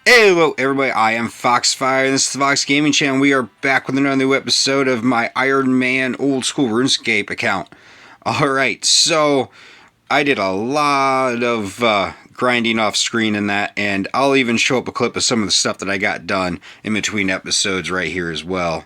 Hello everybody, I am Foxfire, and this is the Fox Gaming Channel. We are back with another new episode of my Ironman old school Runescape account. Alright, so I did a lot of grinding off screen in that, and I'll even show up a clip of some of the stuff that I got done in between episodes right here as well.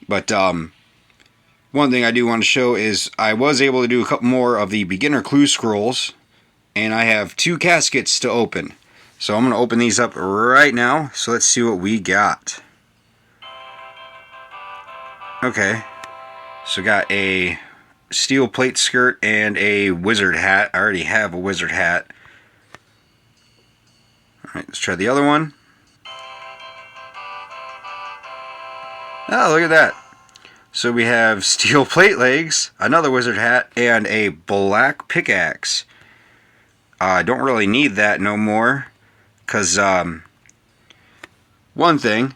But one thing I do want to show is I was able to do a couple more of the beginner clue scrolls, and I have 2 caskets to open. So I'm going to open these up right now, so let's see what we got. Okay, so got a steel plate skirt and a wizard hat. I already have a wizard hat. Alright, let's try the other one. Oh, look at that. So we have steel plate legs, another wizard hat, and a black pickaxe. I don't really need that no more, because one thing,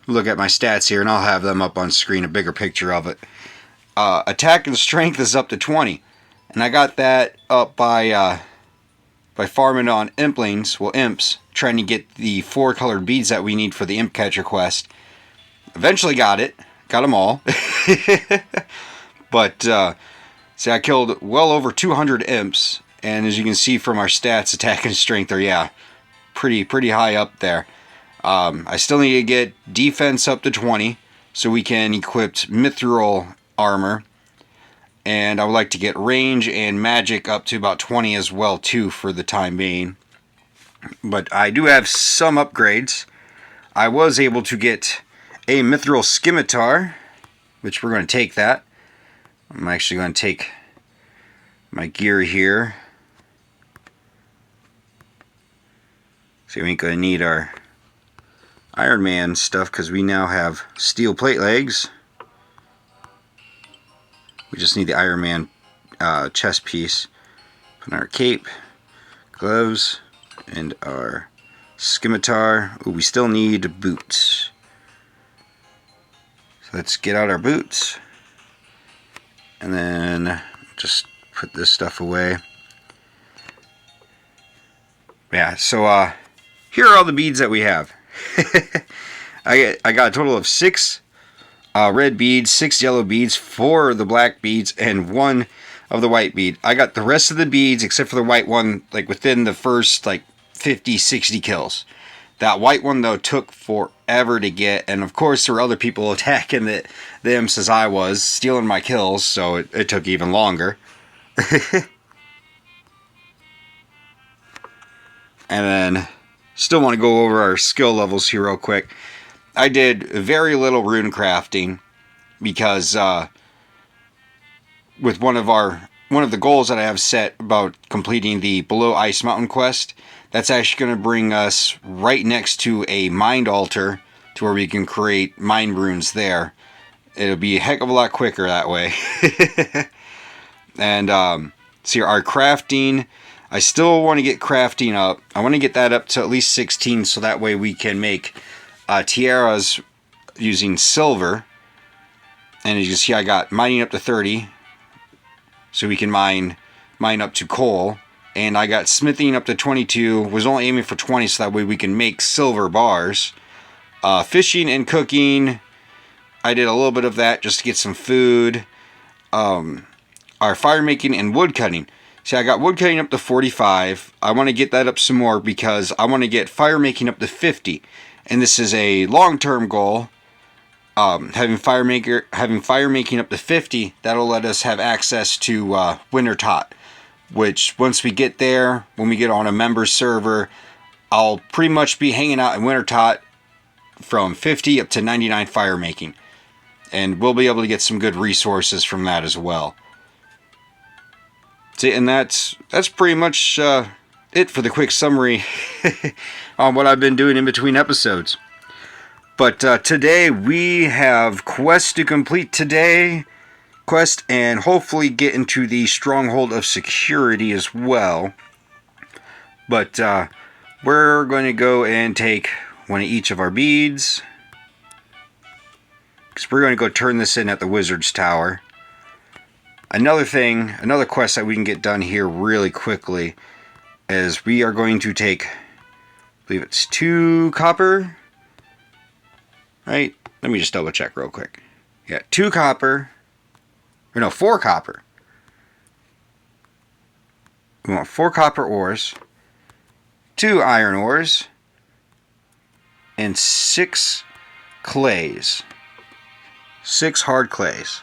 look at my stats here, and I'll have them up on screen, a bigger picture of it. Attack and strength is up to 20, and I got that up by farming on implings, well imps, trying to get the 4 colored beads that we need for the Imp Catcher quest. Eventually got them all. But see, I killed well over 200 imps, and as you can see from our stats, attack and strength are pretty high up there. I still need to get defense up to 20 so we can equip mithril armor, and I would like to get range and magic up to about 20 as well too for the time being. But I do have some upgrades. I was able to get a mithril scimitar, which we're going to take that. I'm actually going to take my gear here. So we ain't going to need our Ironman stuff because we now have steel plate legs. We just need the Ironman chest piece. Put on our cape, gloves, and our scimitar. Ooh, we still need boots. So let's get out our boots. And then just put this stuff away. Yeah, so here are all the beads that we have. I got a total of 6 red beads, 6 yellow beads, 4 of the black beads, and 1 of the white bead. I got the rest of the beads except for the white one like within the first like 50-60 kills. That white one though took forever to get, and of course there were other people attacking the imps as I was, stealing my kills, so it took even longer. And then still want to go over our skill levels here real quick. I did very little rune crafting because with one of the goals that I have set about completing the Below Ice Mountain quest, that's actually going to bring us right next to a mind altar to where we can create mind runes there. It'll be a heck of a lot quicker that way. And see, our crafting, I still want to get crafting up. I want to get that up to at least 16 so that way we can make tiaras using silver. And as you see, I got mining up to 30, so we can mine up to coal. And I got smithing up to 22, was only aiming for 20 so that way we can make silver bars. Fishing and cooking, I did a little bit of that just to get some food. Our fire making and wood cutting. See, I got wood cutting up to 45. I want to get that up some more because I want to get fire making up to 50. And this is a long-term goal. having fire making up to 50, that'll let us have access to Winter Tot, which once we get there, when we get on a member server, I'll pretty much be hanging out in Winter Tot from 50 up to 99 fire making, and we'll be able to get some good resources from that as well. See, and that's pretty much it for the quick summary on what I've been doing in between episodes. But today we have quests to complete today, and hopefully get into the Stronghold of Security as well. But we're going to go and take one of each of our beads, because we're going to go turn this in at the Wizard's Tower. Another quest that we can get done here really quickly is we are going to take, I believe it's 2 copper. Right? Let me just double check real quick. Yeah, 2 copper. Or no, 4 copper. We want 4 copper ores, 2 iron ores, and 6 clays. 6 hard clays.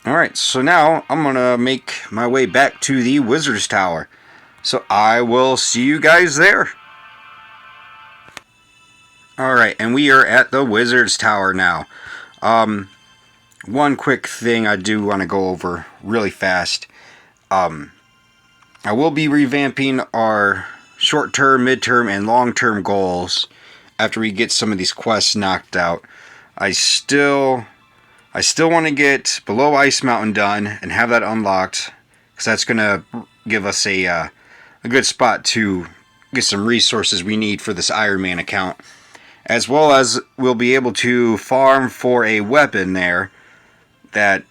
Alright, so now I'm going to make my way back to the Wizard's Tower. So I will see you guys there. Alright, and we are at the Wizard's Tower now. One quick thing I do want to go over really fast. I will be revamping our short-term, mid-term, and long-term goals after we get some of these quests knocked out. I still want to get Below Ice Mountain done and have that unlocked, because that's going to give us a good spot to get some resources we need for this Ironman account. As well as we'll be able to farm for a weapon there and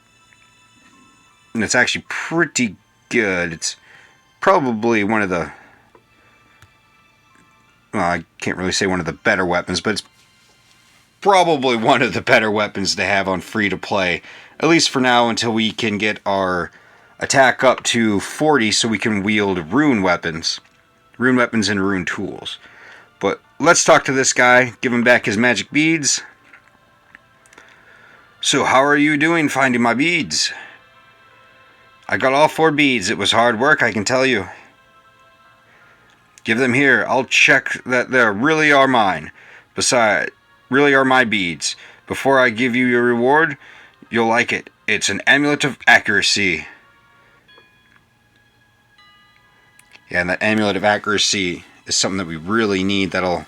it's actually pretty good. It's probably one of the, well, I can't really say one of the better weapons, but it's probably one of the better weapons to have on free to play, at least for now, until we can get our attack up to 40 so we can wield rune weapons and rune tools. But let's talk to this guy, give him back his magic beads. So how are you doing finding my beads? I got all 4 beads. It was hard work, I can tell you. Give them here. I'll check that they really are mine. Besides, really are my beads. Before I give you your reward, you'll like it. It's an amulet of accuracy. Yeah, and that amulet of accuracy is something that we really need. That'll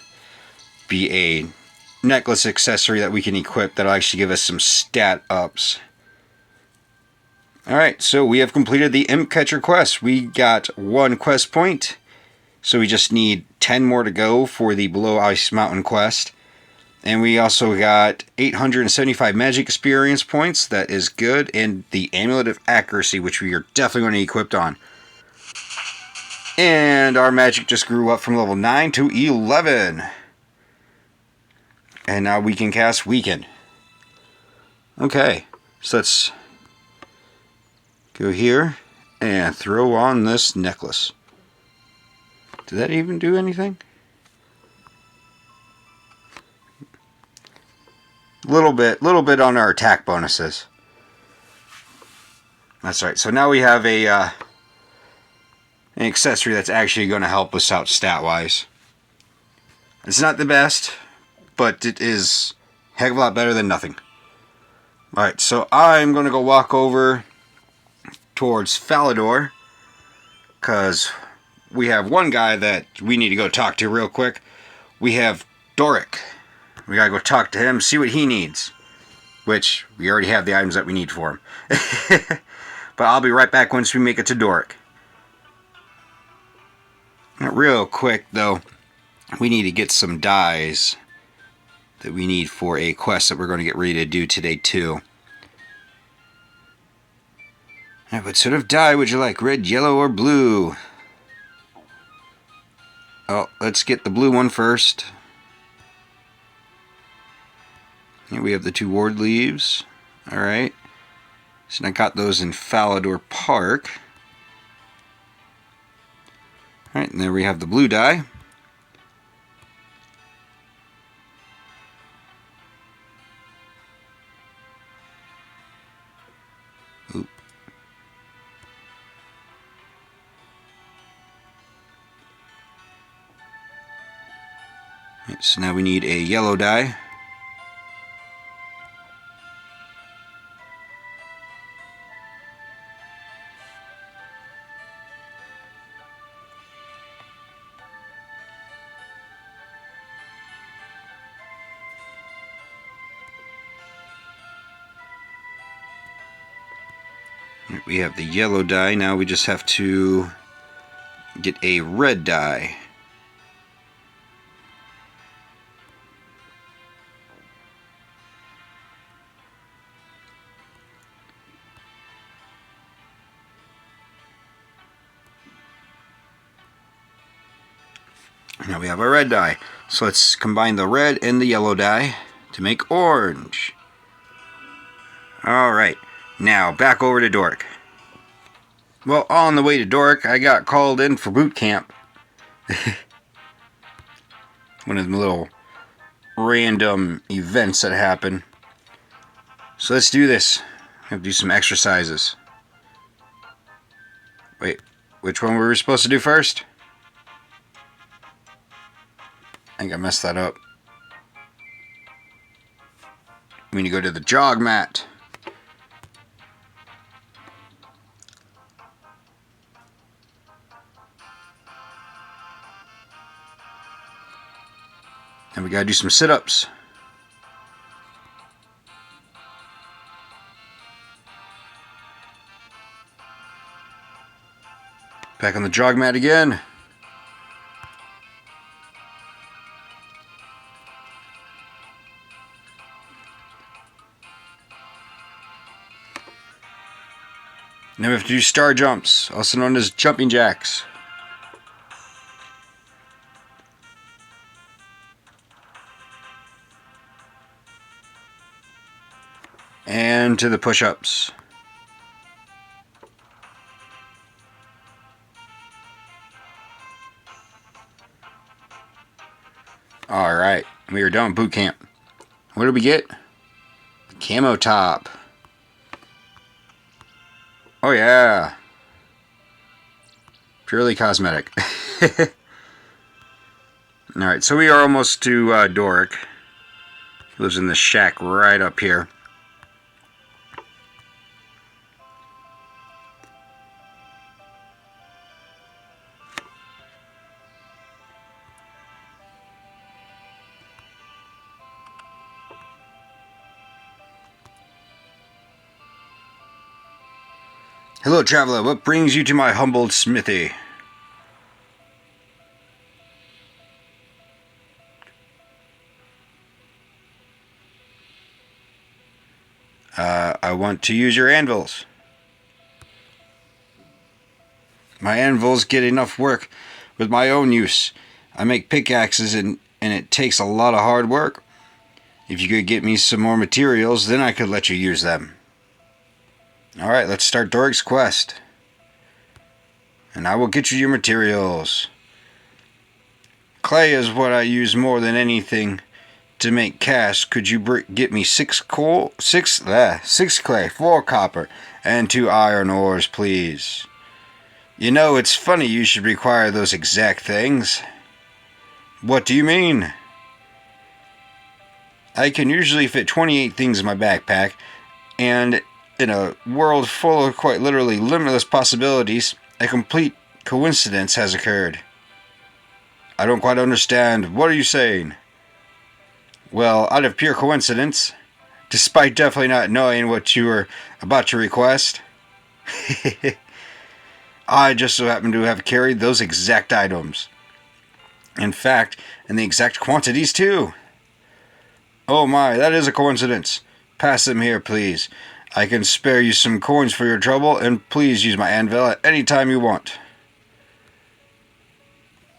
be a necklace accessory that we can equip that'll actually give us some stat ups. Alright, so we have completed the Imp Catcher quest. We got 1 quest point, so we just need 10 more to go for the Below Ice Mountain quest. And we also got 875 magic experience points. That is good. And the amulet of accuracy, which we are definitely going to equip on. And our magic just grew up from level 9 to 11. And now we can cast Weaken. Okay, so let's go here and throw on this necklace. Did that even do anything? Little bit on our attack bonuses. That's right. So now we have an accessory that's actually going to help us out stat-wise. It's not the best, but it is a heck of a lot better than nothing. Alright, so I'm going to go walk over towards Falador, because we have one guy that we need to go talk to real quick. We have Doric. We gotta go talk to him, see what he needs. Which, we already have the items that we need for him. But I'll be right back once we make it to Doric. Real quick, though, we need to get some dyes that we need for a quest that we're going to get ready to do today, too. Now, what sort of dye would you like? Red, yellow, or blue? Oh, let's get the blue one first. Here we have the 2 ward leaves. Alright. So I got those in Falador Park. Alright, and there we have the blue dye. Oop. Right, so now we need a yellow dye. We have the yellow dye. Now we just have to get a red dye. Now we have a red dye. So let's combine the red and the yellow dye to make orange. Alright, now back over to Doric. Well, on the way to Doric, I got called in for boot camp. One of the little random events that happen. So let's do this. I have to do some exercises. Wait, which one were we supposed to do first? I think I messed that up. We need to go to the jog mat. And we gotta do some sit-ups. Back on the jog mat again. Now we have to do star jumps, also known as jumping jacks. And to the push-ups. Alright, we are done with boot camp. What did we get? The camo top. Oh yeah. Purely cosmetic. Alright, so we are almost to Doric. He lives in the shack right up here. Hello, traveler. What brings you to my humbled smithy? I want to use your anvils. My anvils get enough work with my own use. I make pickaxes and it takes a lot of hard work. If you could get me some more materials, then I could let you use them. Alright, let's start Doric's quest. And I will get you your materials. Clay is what I use more than anything to make cash. Could you get me 6 clay, 4 copper, and 2 iron ores, please? You know, it's funny you should require those exact things. What do you mean? I can usually fit 28 things in my backpack, and in a world full of quite literally limitless possibilities, a complete coincidence has occurred. I don't quite understand. What are you saying? Well, out of pure coincidence, despite definitely not knowing what you were about to request, I just so happen to have carried those exact items. In fact, in the exact quantities too. Oh my, that is a coincidence. Pass them here, please. I can spare you some coins for your trouble, and please use my anvil at any time you want.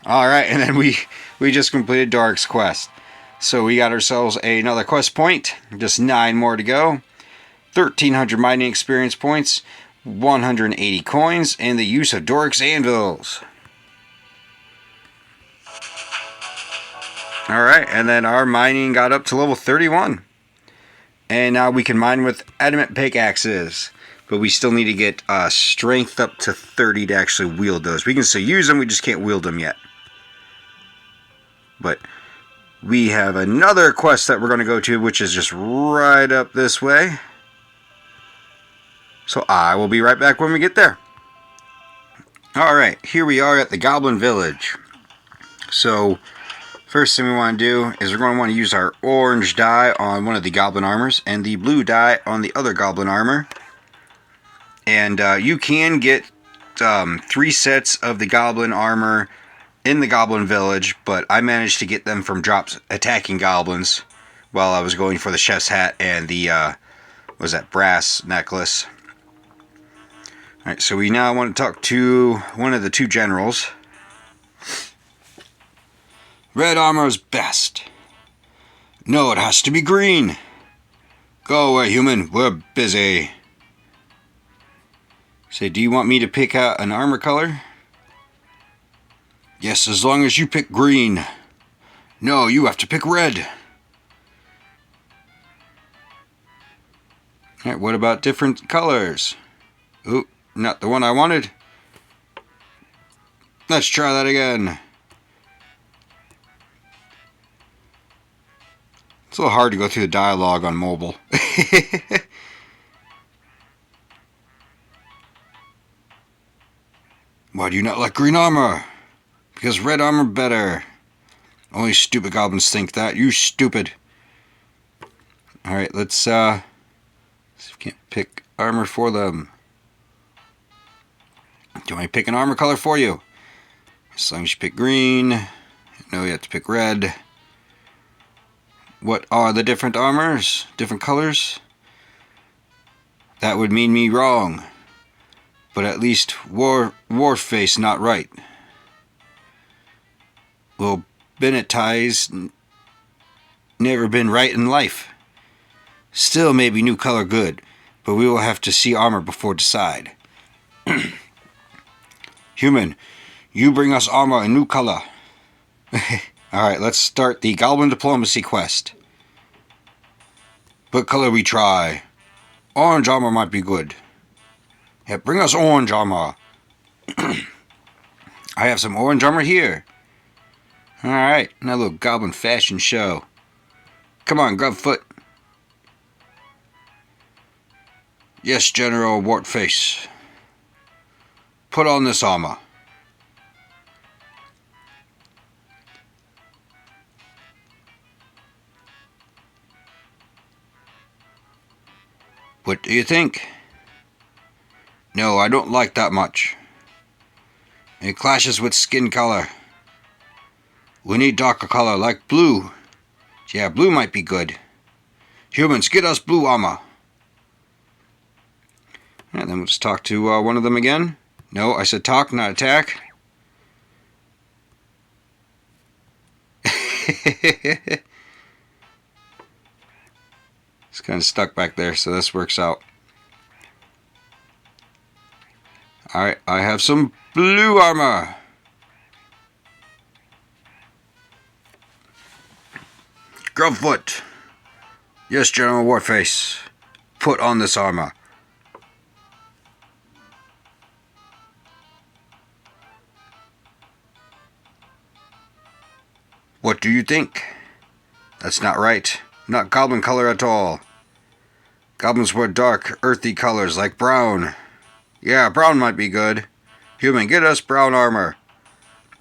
Alright, and then we just completed Doric's quest. So we got ourselves another quest point. Just 9 more to go. 1,300 mining experience points. 180 coins. And the use of Doric's anvils. Alright, and then our mining got up to level 31. And now we can mine with adamant pickaxes. but we still need to get strength up to 30 to actually wield those. We can still use them, we just can't wield them yet. But we have another quest that we're going to go to, which is just right up this way. So I will be right back when we get there. Alright, here we are at the Goblin Village. So, first thing we want to do is we're going to want to use our orange dye on one of the Goblin armors and the blue dye on the other Goblin armor. And you can get 3 sets of the Goblin armor in the Goblin Village, but I managed to get them from drops attacking goblins while I was going for the chef's hat and the what was that, brass necklace. Alright, so we now want to talk to one of the 2 generals. Red armor is best. No, it has to be green. Go away, human. We're busy. Say, do you want me to pick out an armor color? Yes, as long as you pick green. No, you have to pick red. Alright, what about different colors? Ooh, not the one I wanted. Let's try that again. It's a little hard to go through the dialogue on mobile. Why do you not like green armor? Because red armor better. Only stupid goblins think that. You stupid. Alright, let's see if we can't pick armor for them. Do you want me to pick an armor color for you? As long as you pick green. No, you have to pick red. What are the different armors? Different colors? That would mean me wrong. But at least Warface not right. Well, Bennett ties never been right in life. Still maybe new color good, but we will have to see armor before decide. Human, you bring us armor in new color. Alright, let's start the Goblin Diplomacy quest. What color we try? Orange armor might be good. Yeah, bring us orange armor. I have some orange armor here. Alright, another little goblin fashion show. Come on, Grubfoot. Yes, General Wartface. Put on this armor. What do you think? No, I don't like that much. It clashes with skin color. We need darker color, like blue. Yeah, blue might be good. Humans, get us blue armor. And then we'll just talk to one of them again. No, I said talk, not attack. It's kind of stuck back there, so this works out. Alright, I have some blue armor. Grubfoot. Yes, General Warface. Put on this armor. What do you think? That's not right. Not goblin color at all. Goblins wear dark, earthy colors like brown. Yeah, brown might be good. Human, get us brown armor.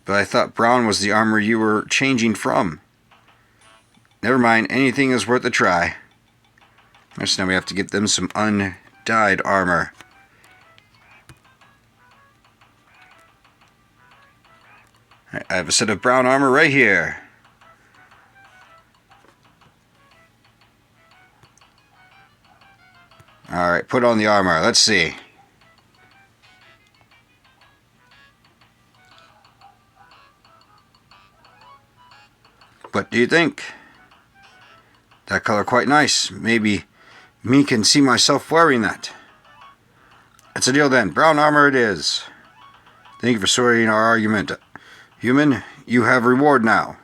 But I thought brown was the armor you were changing from. Never mind, anything is worth a try. So now we have to get them some undyed armor. I have a set of brown armor right here. Alright, put on the armor. Let's see. What do you think? That color quite nice. Maybe me can see myself wearing that. It's a deal then. Brown armor it is. Thank you for sorting our argument. Human, you have reward now.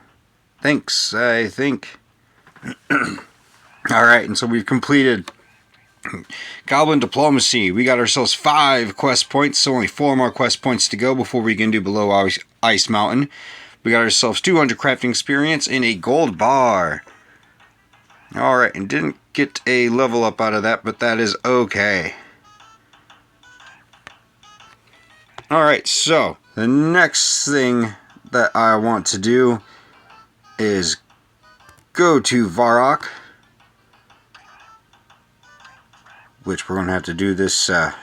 Thanks, I think. Alright, and so we've completed Goblin Deplomacy. We got ourselves 5 quest points, so only 4 more quest points to go before we can do below Ice Mountain. We got ourselves 200 crafting experience and a gold bar. Alright, and didn't get a level up out of that, but that is okay. Alright, so the next thing that I want to do is go to Varrock, which we're going to have to do this the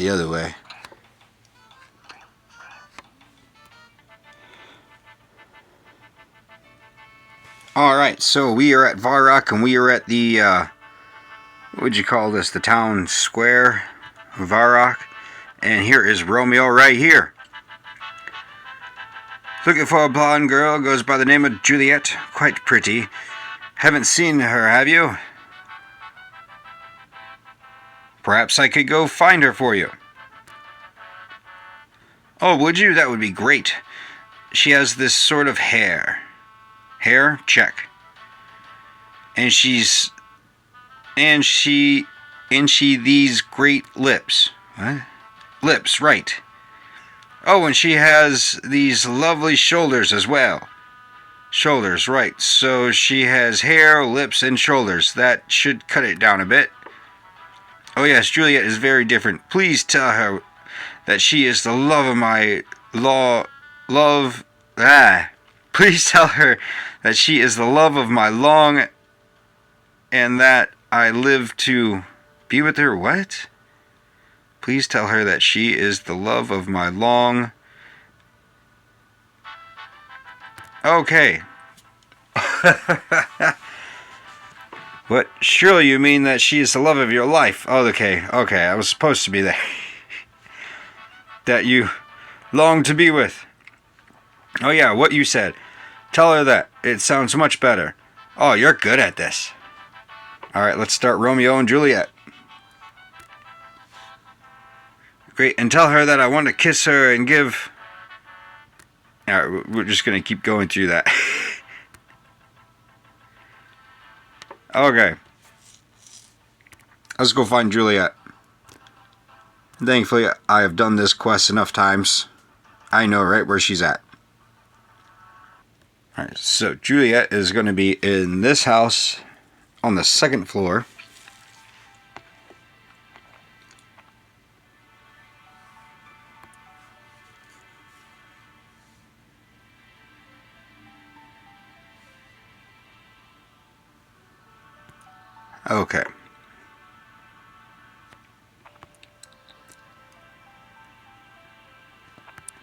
other way. Alright, so we are at Varrock, and we are at the, what would you call this, the town square of Varrock, and here is Romeo right here. Looking for a blonde girl, goes by the name of Juliet, quite pretty. Haven't seen her, have you? Perhaps I could go find her for you. Oh, would you? That would be great. She has this sort of hair. Hair? Check. And she these great lips. What? Lips, right. Oh, and she has these lovely shoulders as well. Shoulders, right. So she has hair, lips, and shoulders. That should cut it down a bit. Oh yes, Juliet is very different. Please tell her that she is the love of my Please tell her that she is the love of my long, and that I live to be with her. What? Please tell her that she is the love of my long... Okay. What? Surely you mean that she is the love of your life. Oh, okay. I was supposed to be there. That you long to be with. Oh yeah, what you said. Tell her that. It sounds much better. Oh, you're good at this. Alright, let's start Romeo and Juliet. Great, and tell her that I want to kiss her and give... Alright, we're just going to keep going through that. Okay. Let's go find Juliet. Thankfully, I have done this quest enough times. I know right where she's at. Alright, so Juliet is going to be in this house on the 2nd floor. Okay.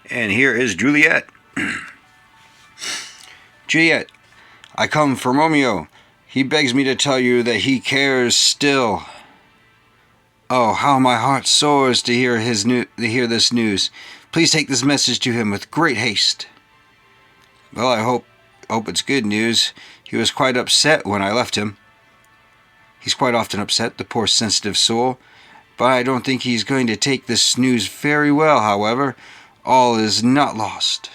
And here is Juliet. Juliet, I come from Romeo. He begs me to tell you that he cares still. Oh, how my heart soars to hear this news. Please take this message to him with great haste. Well, I hope it's good news. He was quite upset when I left him. He's quite often upset, the poor sensitive soul. But I don't think he's going to take this news very well, however. All is not lost.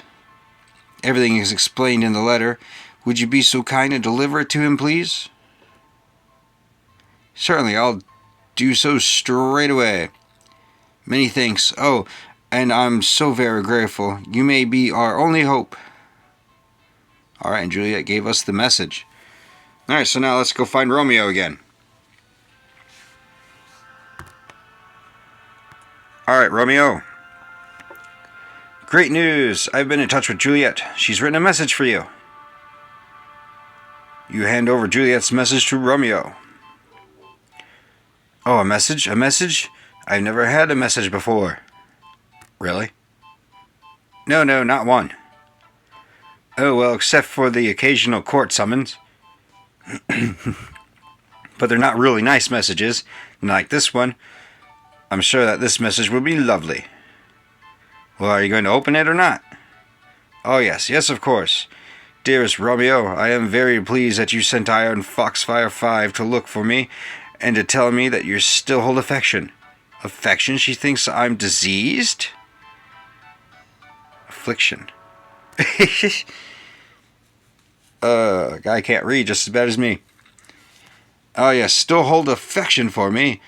Everything is explained in the letter. Would you be so kind and deliver it to him, please? Certainly, I'll do so straight away. Many thanks. Oh, and I'm so very grateful. You may be our only hope. Alright, and Juliet gave us the message. Alright, so now let's go find Romeo again. Alright, Romeo. Great news! I've been in touch with Juliet. She's written a message for you. You hand over Juliet's message to Romeo. Oh, a message? A message? I've never had a message before. Really? No, not one. Oh, well, except for the occasional court summons. But they're not really nice messages, like this one. I'm sure that this message will be lovely. Well, are you going to open it or not? Oh, yes, of course. Dearest Romeo, I am very pleased that you sent Iron Foxfire 5 to look for me and to tell me that you still hold affection. Affection? She thinks I'm diseased? Affliction. Guy can't read just as bad as me. Oh yes, still hold affection for me.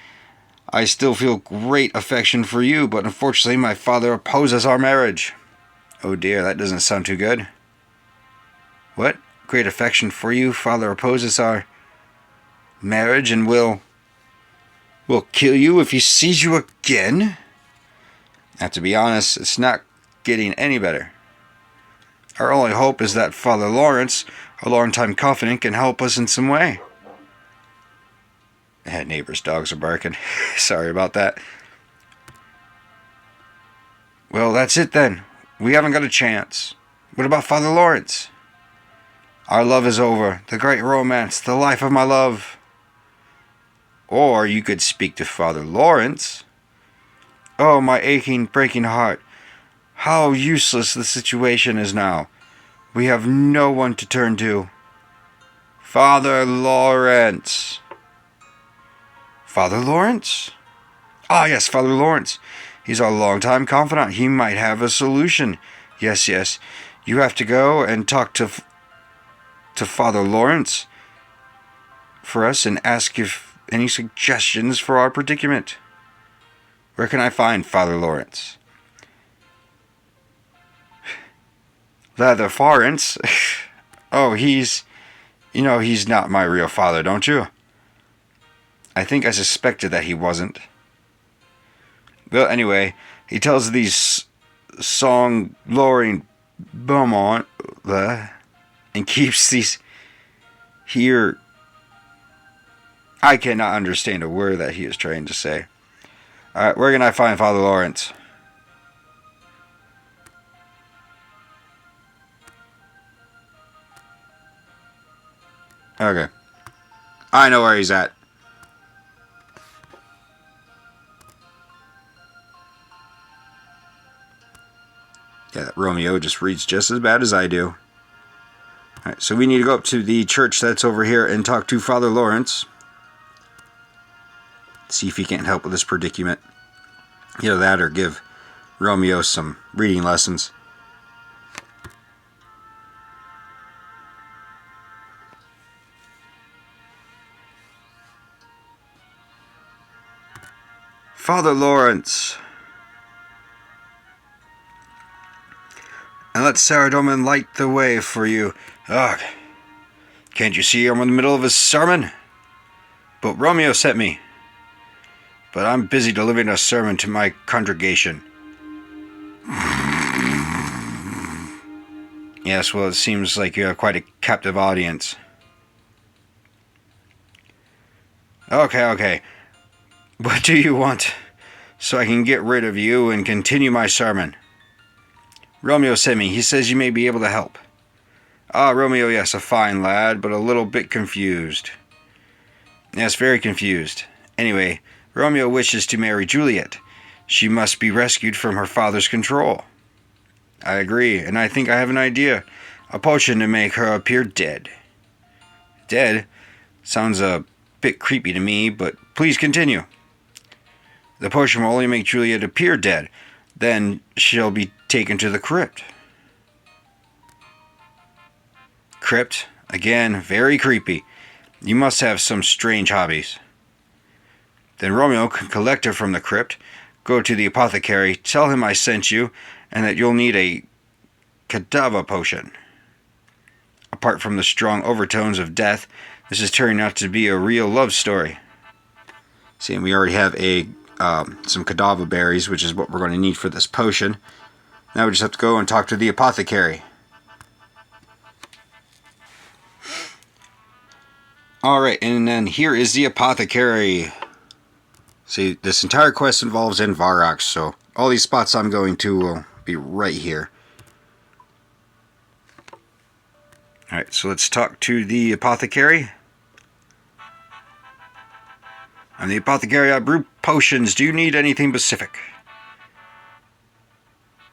I still feel great affection for you, but unfortunately my father opposes our marriage. Oh dear, that doesn't sound too good. What? Great affection for you? Father opposes our marriage and will kill you if he sees you again? I have to be honest, it's not getting any better. Our only hope is that Father Lawrence, a longtime confidant, can help us in some way. Neighbors' dogs are barking. Sorry about that. Well, that's it then. We haven't got a chance. What about Father Lawrence? Our love is over. The great romance. The life of my love. Or you could speak to Father Lawrence. Oh, my aching, breaking heart. How useless the situation is now. We have no one to turn to. Father Lawrence. Father Lawrence? Ah, yes, Father Lawrence. He's our longtime confidant. He might have a solution. Yes. You have to go and talk to Father Lawrence for us and ask if any suggestions for our predicament. Where can I find Father Lawrence? Father Lawrence? Oh, he's not my real father, don't you? I think I suspected that he wasn't. Well, anyway, he tells these song-lowering Beaumont and keeps these here. I cannot understand a word that he is trying to say. Alright, where can I find Father Lawrence? Okay. I know where he's at. Yeah, that Romeo just reads just as bad as I do. Alright, so we need to go up to the church that's over here and talk to Father Lawrence. See if he can't help with this predicament. Either that or give Romeo some reading lessons. Father Lawrence. And let Saradomin light the way for you. Ugh. Can't you see I'm in the middle of a sermon? But Romeo sent me. But I'm busy delivering a sermon to my congregation. Yes, well, it seems like you have quite a captive audience. Okay. What do you want so I can get rid of you and continue my sermon? Romeo sent me. He says you may be able to help. Ah, Romeo, yes, a fine lad, but a little bit confused. Yes, very confused. Anyway, Romeo wishes to marry Juliet. She must be rescued from her father's control. I agree, and I think I have an idea. A potion to make her appear dead. Dead? Sounds a bit creepy to me, but please continue. The potion will only make Juliet appear dead. Then she'll be taken to the crypt. Crypt? Again, very creepy. You must have some strange hobbies. Then Romeo can collect her from the crypt, go to the apothecary, tell him I sent you, and that you'll need a cadaver potion. Apart from the strong overtones of death, this is turning out to be a real love story. See, we already have some cadaver berries, which is what we're going to need for this potion. Now we just have to go and talk to the apothecary. Alright, and then here is the apothecary. See, this entire quest involves in Varrock, so all these spots I'm going to will be right here. Alright, so let's talk to the apothecary. I'm the apothecary. I brew potions. Do you need anything specific?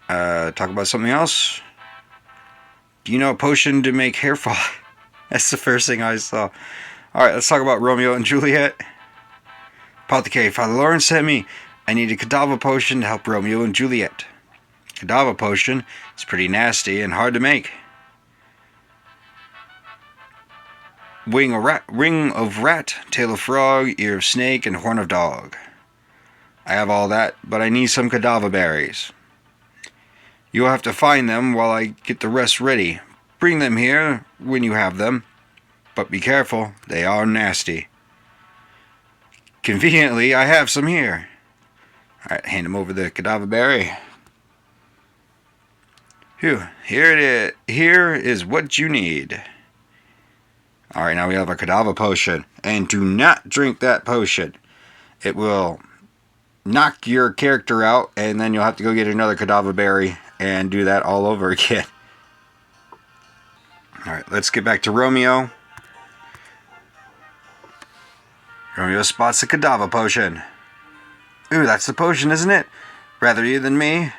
Talk about something else? Do you know a potion to make hair fall? That's the first thing I saw. Alright, let's talk about Romeo and Juliet. Apothecary, Father Lawrence sent me. I need a cadaver potion to help Romeo and Juliet. Cadaver potion is pretty nasty and hard to make. ring of rat, tail of frog, ear of snake, and horn of dog. I have all that, but I need some cadaver berries. You'll have to find them while I get the rest ready. Bring them here when you have them, but be careful, they are nasty. Conveniently, I have some here. Alright, hand him over the cadaver berry. Phew, here it is. Here is what you need. Alright, now we have a cadaver potion. And do not drink that potion. It will knock your character out, and then you'll have to go get another cadaver berry and do that all over again. Alright, let's get back to Romeo. Romeo spots the cadaver potion. Ooh, that's the potion, isn't it? Rather you than me.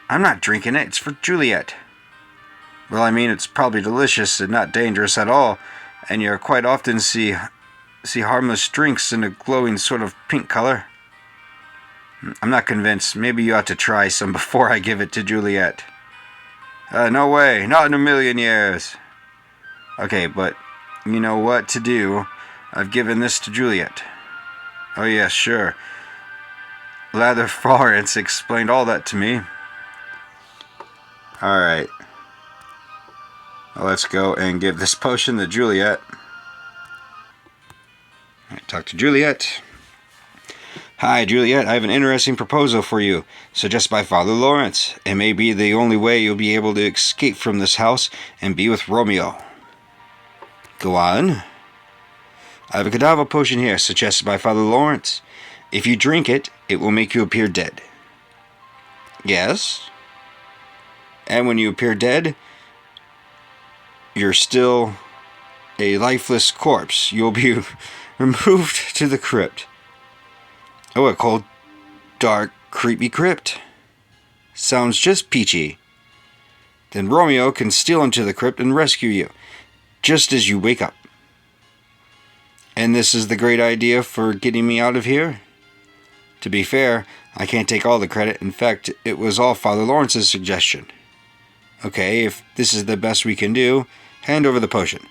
I'm not drinking it, it's for Juliet. Well, I mean, it's probably delicious and not dangerous at all, and you quite often see harmless drinks in a glowing sort of pink color. I'm not convinced. Maybe you ought to try some before I give it to Juliet. No way, not in a million years. Okay, but you know what to do. I've given this to Juliet. Oh yes, sure. Lather Florence explained all that to me. Alright. Well, let's go and give this potion to Juliet. Right, talk to Juliet. Hi, Juliet. I have an interesting proposal for you, suggested by Father Lawrence. It may be the only way you'll be able to escape from this house and be with Romeo. Go on. I have a cadaver potion here, suggested by Father Lawrence. If you drink it, it will make you appear dead. Yes? And when you appear dead, you're still a lifeless corpse. You'll be removed to the crypt. Oh, a cold, dark, creepy crypt. Sounds just peachy. Then Romeo can steal into the crypt and rescue you, just as you wake up. And this is the great idea for getting me out of here? To be fair, I can't take all the credit. In fact, it was all Father Lawrence's suggestion. Okay, if this is the best we can do, hand over the potion.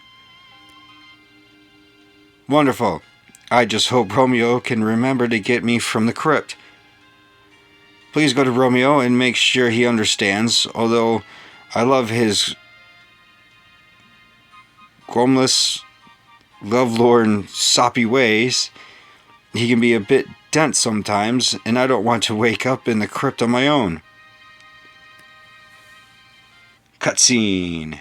Wonderful. I just hope Romeo can remember to get me from the crypt. Please go to Romeo and make sure he understands, although I love his grumless, lovelorn, soppy ways. He can be a bit dense sometimes, and I don't want to wake up in the crypt on my own. Cutscene.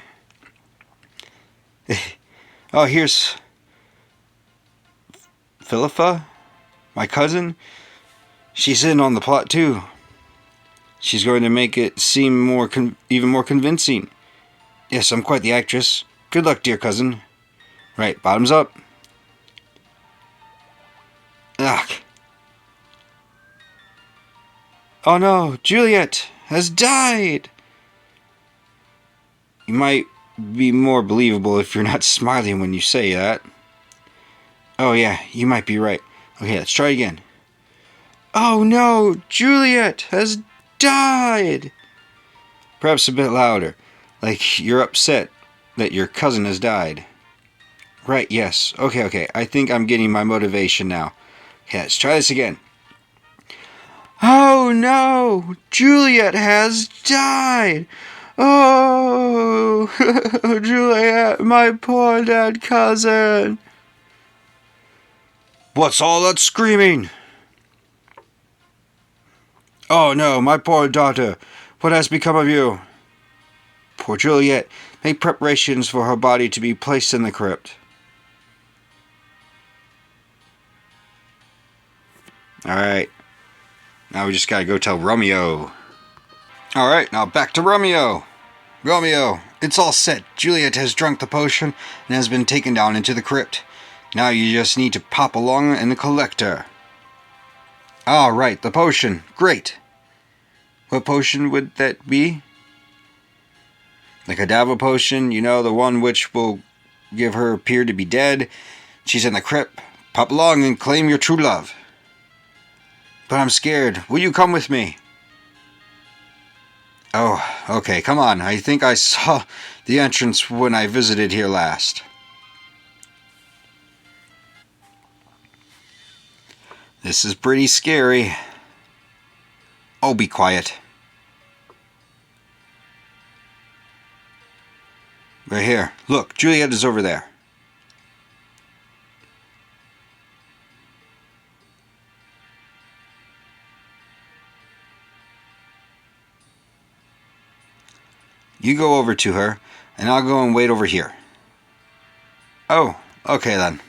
Oh, here's Philippa, my cousin. She's in on the plot too. She's going to make it seem even more convincing. Yes, I'm quite the actress. Good luck, dear cousin. Right, bottoms up. Ugh. Oh no, Juliet has died! You might be more believable if you're not smiling when you say that. Oh yeah, you might be right. Okay, let's try again. Oh no, Juliet has died! Perhaps a bit louder, like you're upset that your cousin has died. Right, yes. Okay, I think I'm getting my motivation now. Okay, let's try this again. Oh no, Juliet has died! Oh, Juliet, my poor dead cousin. What's all that screaming? Oh no, my poor daughter. What has become of you? Poor Juliet. Make preparations for her body to be placed in the crypt. Alright. Now we just gotta go tell Romeo. Alright, now back to Romeo. Romeo, it's all set. Juliet has drunk the potion and has been taken down into the crypt. Now you just need to pop along and collect her. Alright, the potion. Great. What potion would that be? The cadaver potion, the one which will give her appear to be dead. She's in the crypt. Pop along and claim your true love. But I'm scared. Will you come with me? Oh, okay, come on. I think I saw the entrance when I visited here last. This is pretty scary. Oh, be quiet. Right here. Look, Juliet is over there. You go over to her, and I'll go and wait over here. Oh, okay then.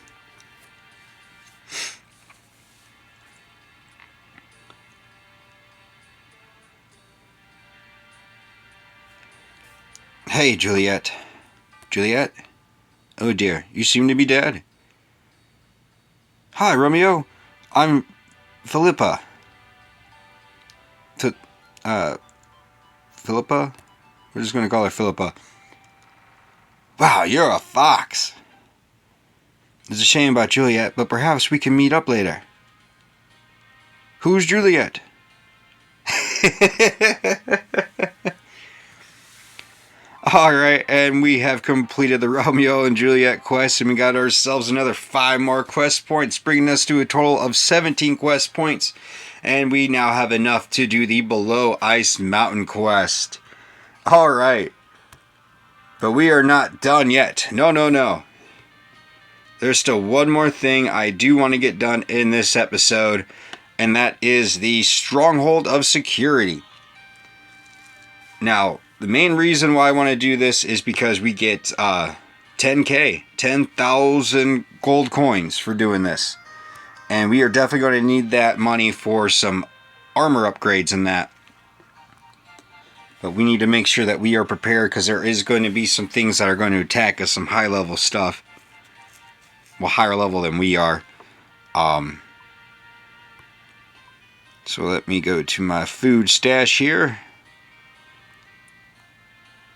Hey, Juliet. Juliet? Oh dear, you seem to be dead. Hi, Romeo. I'm Philippa. Philippa? We're just going to call her Philippa. Wow, you're a fox. It's a shame about Juliet, but perhaps we can meet up later. Who's Juliet? Alright, and we have completed the Romeo and Juliet quest, and we got ourselves another 5 more quest points, bringing us to a total of 17 quest points. And we now have enough to do the Below Ice Mountain quest. Alright. But we are not done yet. No. There's still one more thing I do want to get done in this episode, and that is the Stronghold of Security. Now, the main reason why I want to do this is because we get 10k, 10,000 gold coins for doing this. And we are definitely going to need that money for some armor upgrades and that. But we need to make sure that we are prepared, because there is going to be some things that are going to attack us, some high level stuff. Well, higher level than we are. So let me go to my food stash here.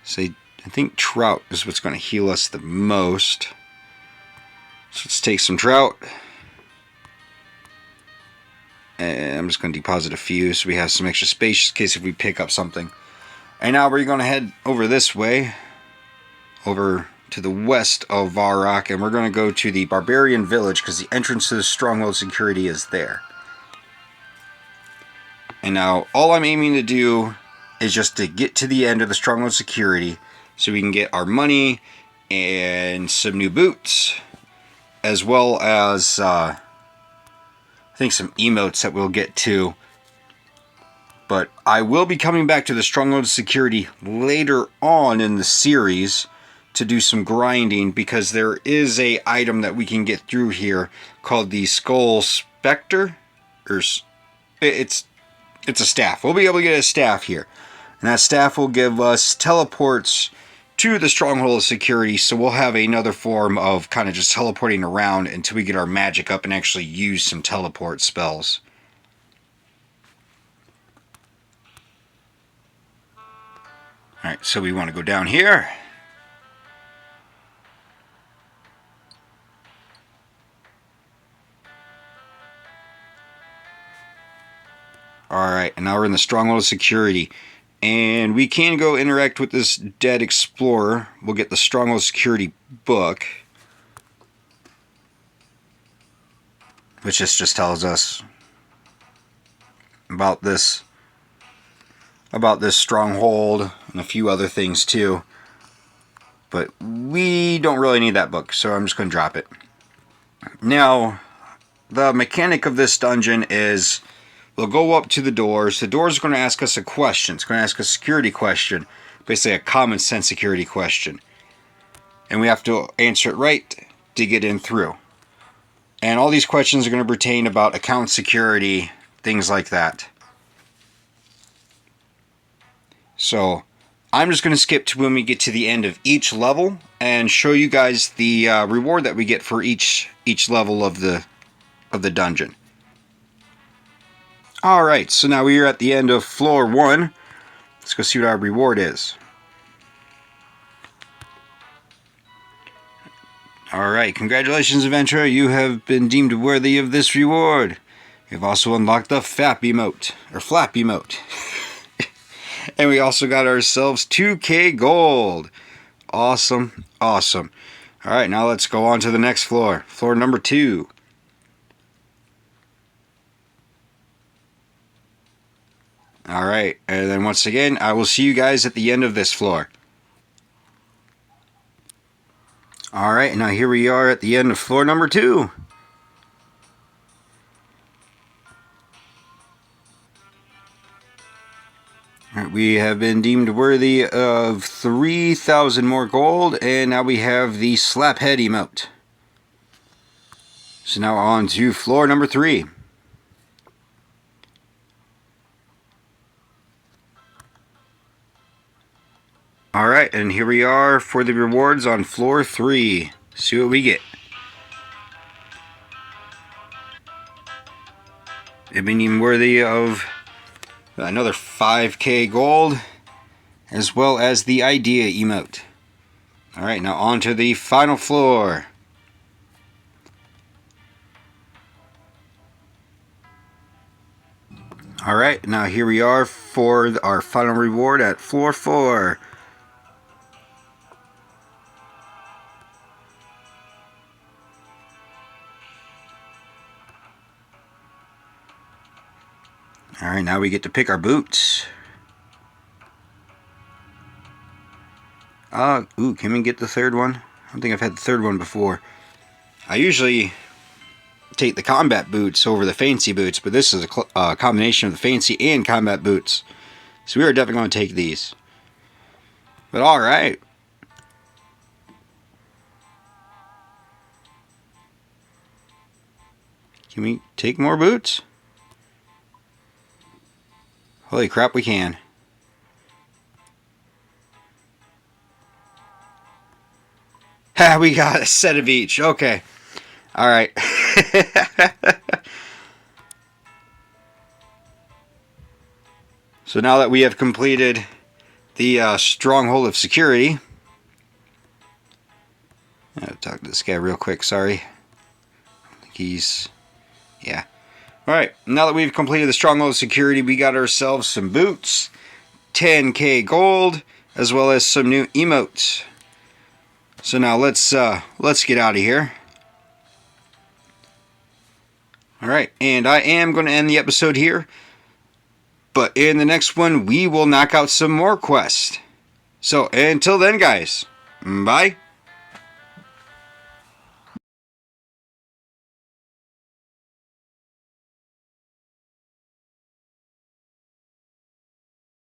Say, I think trout is what's going to heal us the most. So let's take some trout. And I'm just going to deposit a few so we have some extra space in case if we pick up something. And now we're going to head over this way. Over to the west of Varrock. And we're going to go to the Barbarian Village, because the entrance to the Stronghold of Security is there. And now all I'm aiming to do is just to get to the end of the Stronghold of Security, so we can get our money and some new boots, as well as I think some emotes that we'll get to. But I will be coming back to the Stronghold of Security later on in the series to do some grinding, because there is a item that we can get through here called the Skull Spectre. Or it's a staff. We'll be able to get a staff here. And that staff will give us teleports to the Stronghold of Security, so we'll have another form of kind of just teleporting around until we get our magic up and actually use some teleport spells. Alright, so we want to go down here. Alright, and now we're in the Stronghold of Security. And we can go interact with this dead explorer. We'll get the Stronghold Security book, which just tells us about this stronghold and a few other things too. But we don't really need that book, so I'm just going to drop it. Now, the mechanic of this dungeon is we'll go up to the doors. The doors are going to ask us a question. It's going to ask a security question. Basically a common sense security question. And we have to answer it right to get in through. And all these questions are going to pertain about account security, things like that. So I'm just going to skip to when we get to the end of each level and show you guys the reward that we get for each level of the dungeon. Alright, so now we are at the end of floor 1. Let's go see what our reward is. Alright, congratulations, adventurer. You have been deemed worthy of this reward. You've also unlocked the FAP emote, or flap emote. And we also got ourselves 2k gold. Awesome, awesome. Alright, now let's go on to the next floor. Floor number 2. Alright, and then once again, I will see you guys at the end of this floor. Alright, now here we are at the end of floor number 2. Alright, we have been deemed worthy of 3,000 more gold, and now we have the slap head emote. So now on to floor number 3. Alright, and here we are for the rewards on floor 3. See what we get. They've been even worthy of another 5k gold, as well as the idea emote. Alright, now on to the final floor. Alright, now here we are for our final reward at floor 4. Alright, now we get to pick our boots. Ooh, can we get the third one? I don't think I've had the third one before. I usually take the combat boots over the fancy boots, but this is a combination of the fancy and combat boots. So we are definitely going to take these. But alright. Can we take more boots? Holy crap, we can. Ha, we got a set of each. Okay. Alright. So now that we have completed the Stronghold of Security. I'll talk to this guy real quick, sorry. I think he's... yeah. Alright, now that we've completed the Stronghold of Security, we got ourselves some boots, 10k gold, as well as some new emotes. So now let's get out of here. Alright, and I am going to end the episode here. But in the next one, we will knock out some more quests. So until then, guys, bye.